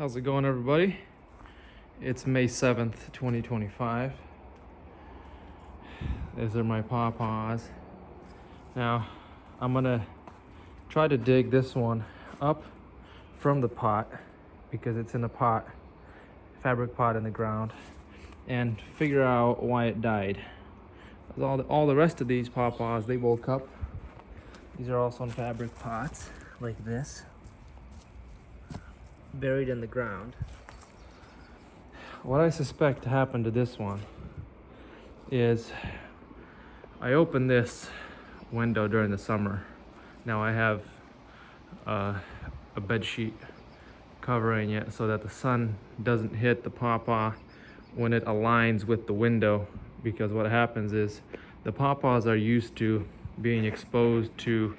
How's it going, everybody? It's May 7th, 2025. These are my pawpaws. Now, I'm gonna try to dig this one up from the pot because it's in a pot, fabric pot in the ground, and figure out why it died. All the rest of these pawpaws, they woke up. These are also in fabric pots like this, buried in the ground. What I suspect happened to this one is I opened this window during the summer. Now I have a bed sheet covering it so that the sun doesn't hit the pawpaw when it aligns with the window, because what happens is the pawpaws are used to being exposed to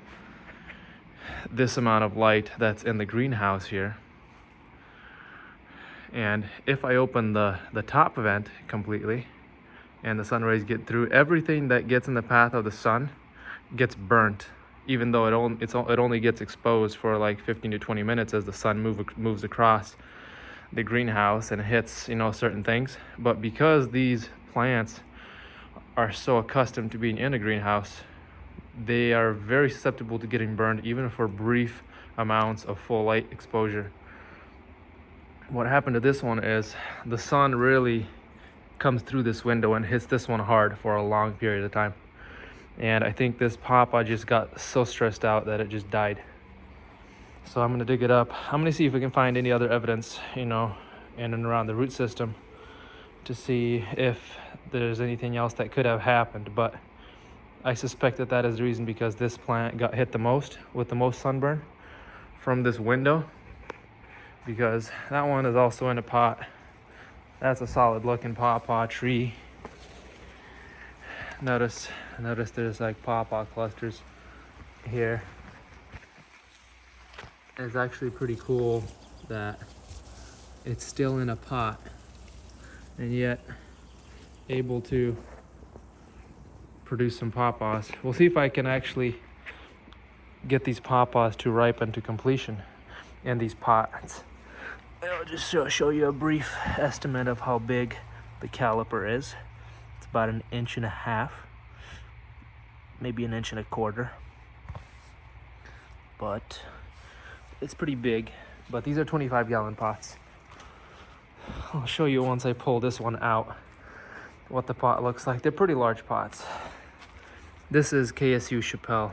this amount of light that's in the greenhouse here. And if I open the top vent completely and the sun rays get through, everything that gets in the path of the sun gets burnt, even though it only gets exposed for like 15 to 20 minutes as the sun moves across the greenhouse and hits, certain things. But because these plants are so accustomed to being in a greenhouse, they are very susceptible to getting burned even for brief amounts of full light exposure. What happened to this one is the sun really comes through this window and hits this one hard for a long period of time. And I think this pawpaw just got so stressed out that it just died. So I'm gonna dig it up. I'm gonna see if we can find any other evidence, in and around the root system to see if there's anything else that could have happened. But I suspect that is the reason, because this plant got hit the most with the most sunburn from this window, because that one is also in a pot. That's a solid looking pawpaw tree. Notice there's like pawpaw clusters here. It's actually pretty cool that it's still in a pot and yet able to produce some pawpaws. We'll see if I can actually get these pawpaws to ripen to completion in these pots. I'll just show you a brief estimate of how big the caliper is. It's about 1.5 inches, maybe 1.25 inches, but it's pretty big. But these are 25-gallon pots. I'll show you once I pull this one out what the pot looks like. They're pretty large pots. This is KSU Chappelle.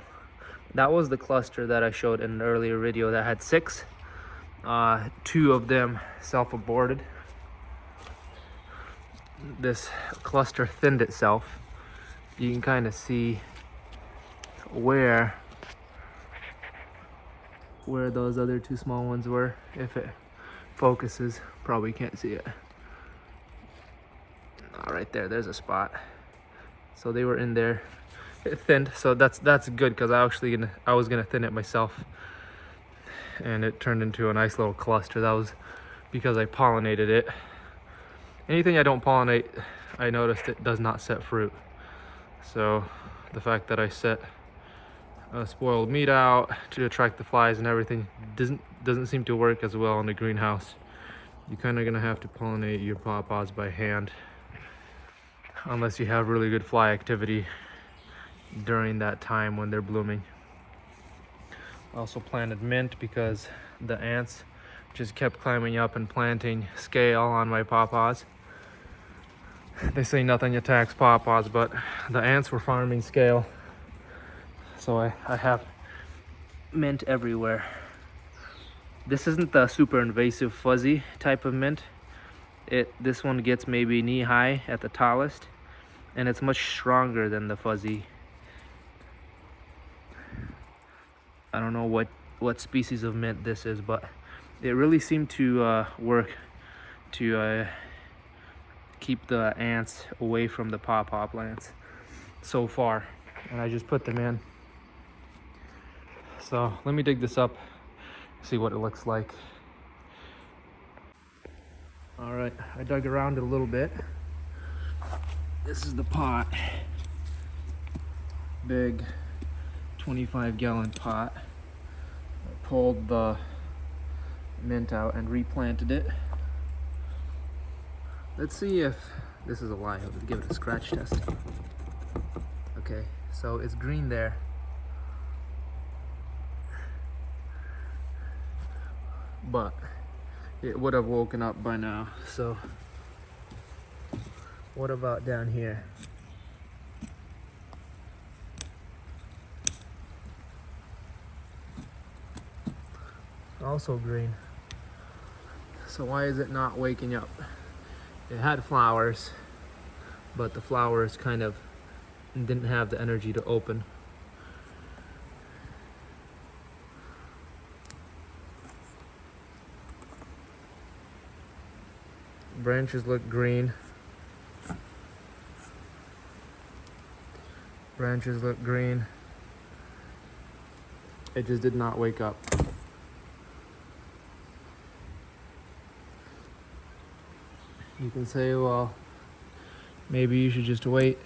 That was the cluster that I showed in an earlier video that had 6. 2 of them self-aborted. This cluster thinned itself. You can kind of see where those other 2 small ones were. If it focuses, probably can't see it. Right there's a spot. So they were in there. It thinned, so that's good, because I was gonna thin it myself, and it turned into a nice little cluster. That was because I pollinated it. Anything I don't pollinate, I noticed it does not set fruit. So the fact that I set spoiled meat out to attract the flies and everything doesn't seem to work as well in the greenhouse. You're kind of gonna have to pollinate your pawpaws by hand, unless you have really good fly activity during that time when they're blooming. I also planted mint because the ants just kept climbing up and planting scale on my pawpaws. They say nothing attacks pawpaws, but the ants were farming scale. So I have mint everywhere. This isn't the super invasive fuzzy type of mint. This one gets maybe knee high at the tallest, and it's much stronger than the fuzzy. I don't know what species of mint this is, but it really seemed to work to keep the ants away from the pawpaw plants so far. And I just put them in. So let me dig this up, see what it looks like. All right, I dug around it a little bit. This is the pot. Big 25-gallon pot. I pulled the mint out and replanted it. Let's see if this is a lie. Let's give it a scratch test. Okay, so it's green there. But it would have woken up by now. So what about down here? Also green. So why is it not waking up? It had flowers, but the flowers kind of didn't have the energy to open. Branches look green. Branches look green. It just did not wake up. You can say, well, maybe you should just wait.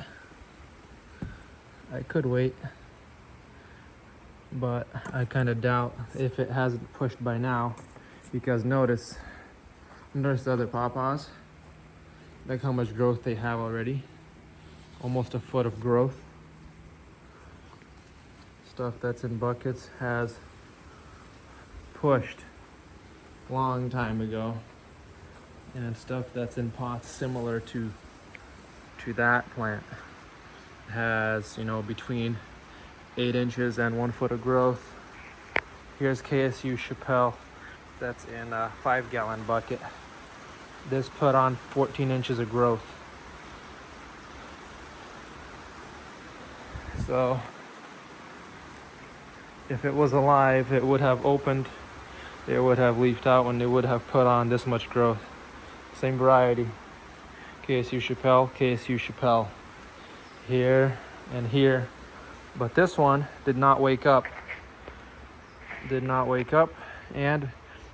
I could wait, but I kind of doubt if it hasn't pushed by now, because notice the other pawpaws, like how much growth they have already. Almost a foot of growth. Stuff that's in buckets has pushed a long time ago. And stuff that's in pots similar to that plant has, you know, between 8 inches and 1 foot of growth. Here's KSU Chappelle that's in a 5-gallon bucket. This put on 14 inches of growth. So if it was alive, it would have opened, it would have leafed out, and it would have put on this much growth. Same variety. KSU Chappelle. Here and here. But this one did not wake up. Did not wake up. And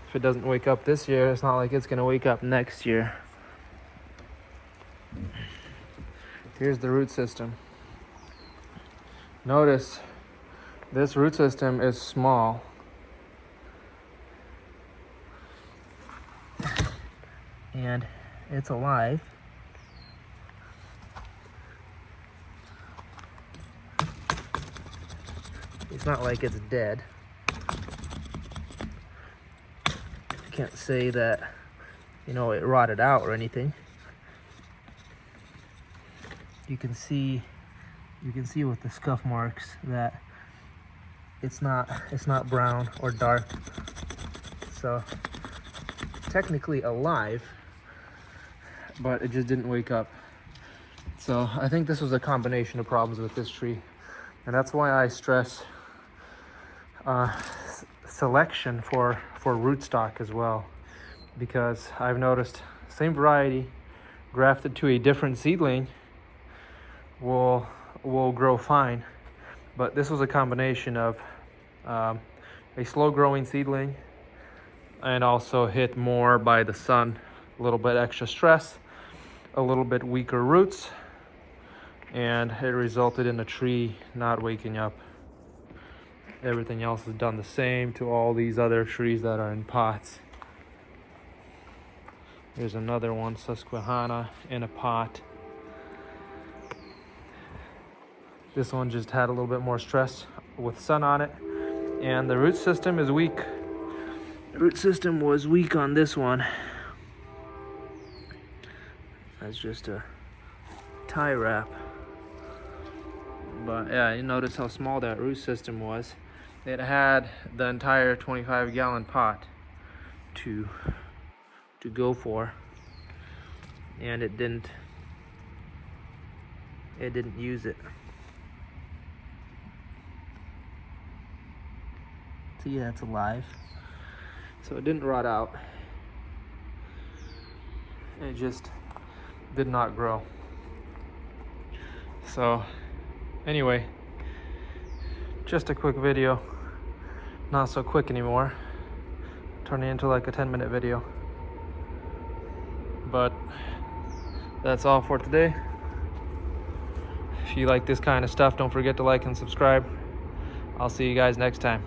if it doesn't wake up this year, it's not like it's gonna wake up next year. Here's the root system. Notice this root system is small. And it's alive. It's not like it's dead. I can't say that, you know, it rotted out or anything. You can see with the scuff marks that it's not brown or dark. So technically alive, but it just didn't wake up. So I think this was a combination of problems with this tree, and that's why I stress selection for rootstock as well, because I've noticed same variety grafted to a different seedling will grow fine, but this was a combination of a slow growing seedling and also hit more by the sun, a little bit extra stress, a little bit weaker roots, and it resulted in the tree not waking up. Everything else is done the same to all these other trees that are in pots. Here's another one, Susquehanna, in a pot. This one just had a little bit more stress with sun on it, and the root system is weak. The root system was weak on this one. That's just a tie wrap. But yeah, you notice how small that root system was. It had the entire 25-gallon pot to go for, and it didn't use it. See, that's alive. So it didn't rot out. It just did not grow. So anyway, just a quick video. Not so quick anymore. Turning into like a 10-minute video. But that's all for today. If you like this kind of stuff, don't forget to like and subscribe. I'll see you guys next time.